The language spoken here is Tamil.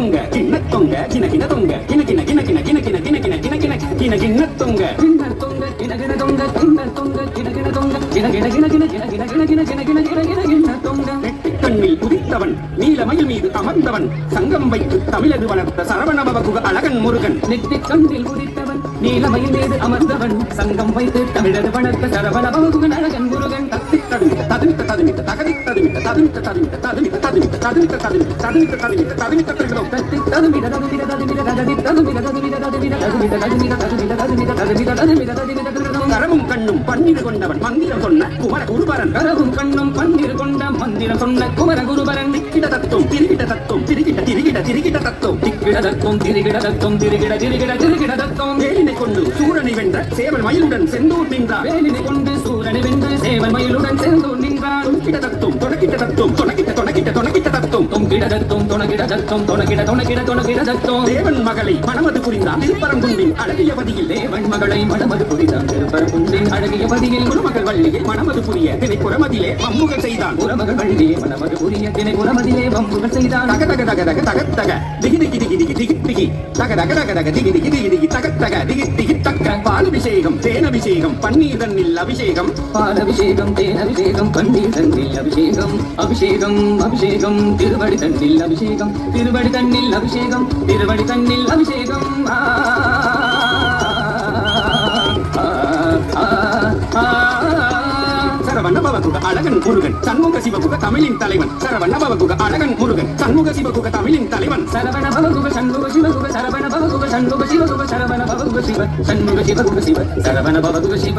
தொங்க கிண்ண தொங்க கிண கிண தொங்க கிண கிண கிண கிண கிண கிண கிண கிண கிண கிண கிண கிண்ண தொங்க கிண்ண தொங்க கிண கிண தொங்க கிண்ண தொங்க கிண கிண தொங்க கிண கிண கிண கிண கிண கிண கிண கிண கிண கிண கிண கிண கிண்ண தொங்க நெட்டிக்கண்ணில் உதித்தவன் நீலமயில் மீது அமர்ந்தவன் சங்கம் வைத்து தமிழது வளர்த்த சரவணபவகுக அழகன் முருகன் நெட்டிக்கண்ணில் உதித்தவன் நீலமயில் மீது அமர்ந்தவன் சங்கம் வைத்து தமிழது வளர்த்த சரவணபவகுக அழகன் முருகன் தத்தி ததுமித்த ததுமித்த ததுமித்த தகதி ததுமித்த ததுமித்த ததுமித்த ததுமித்த ததுமித்த ததுமித்த ததுமித்த ததுமித்த ததுமித்த ததுமித்த ததுமித்த தத்தி ததுமித ததுமித ததுமித தகதி ததுமித ததுமித ததுமித ததுமித ததுமித ததுமித ததுமித ததுமித ததுமித ததுமித கரமும் கண்ணும் பன்னிரு கொண்டவன் மந்திரம் சொன்ன குமர குருபரன் கரவும் கண்ணும் பன்னிரு கொண்ட மந்திரம் சொன்ன குமர குருபரன் திக்கிட தத்துவம் திரிகிட தத்துவம் திரிகிட திரிகிட திரிகிட தத்துவம் திக்கிட தத்துவம் திரிகிட தத்துவம் திரிகிட திரிகிட திரிகிட தத்துவம் வேலினை கொண்டு சூரனை வென்ற சேவல் மயிலுடன் செந்தூர் நின்றார் வேலினை கொண்டு சூரனை வென்று சேவல் மயிலுடன் செந்தூர் நின்றார் தொணக்கிட தத்துவம் தொணக்கிட்ட தத்துவம் தொணக்கிட்ட தொணக்கிட்ட தொணக்கிட்ட தத்துவம் தொங்கிட தத்துவம் தொணக்கிட தத்துவம் தொணக்கிட தொணக்கிட தொணக்கிட தத்துவம் தேவன் மகளை மணமது புரிந்தான் திருப்பரங்குன்றின் அழகிய பதியில் தேவன் மகளை மணமது புரிந்தான் திருப்பரங்குன்றின் அழகிய பதியில் குருமகள் வள்ளியை மணமது புரிய தினை புறமதிலே வம்புகள் செய்தான் குருமகள் வள்ளியை மணமது புரிய தினை புறமதிலே வம்புகள் செய்தான் தக தக தக தக தக தக திகி திகி திகி திகி திகி திகி தக தக தக தக திகி திகி திகி திகி தக தக திகி திகி தக்க பாலபிஷேகம் தேனபிஷேகம் பன்னீர் தண்ணில் அபிஷேகம் பாலபிஷேகம் தேனபிஷேகம் பன்னீர் தண்ணில் அபிஷேகம் அபிஷேகம் அபிஷேகம் திருவடி தண்ணில் அபிஷேகம் திருவடி தண்ணில் அபிஷேகம் திருவடி தண்ணில் அபிஷேகம் சரவணபவகுக அழகன் முருகன் சண்முக சிவகுக தமிழின் தலைவன் சரவணபவகுக அழகன் முருகன் சண்முக சிவகுக தமிழின் தலைவன் சரவணபவகுக சண்முக சிவகுக சரவணபவகுக சண்முக சிவகுக சரவணபவகுக சிவ சண்முக சிவகுக சிவ சரவணபவகுக சிவ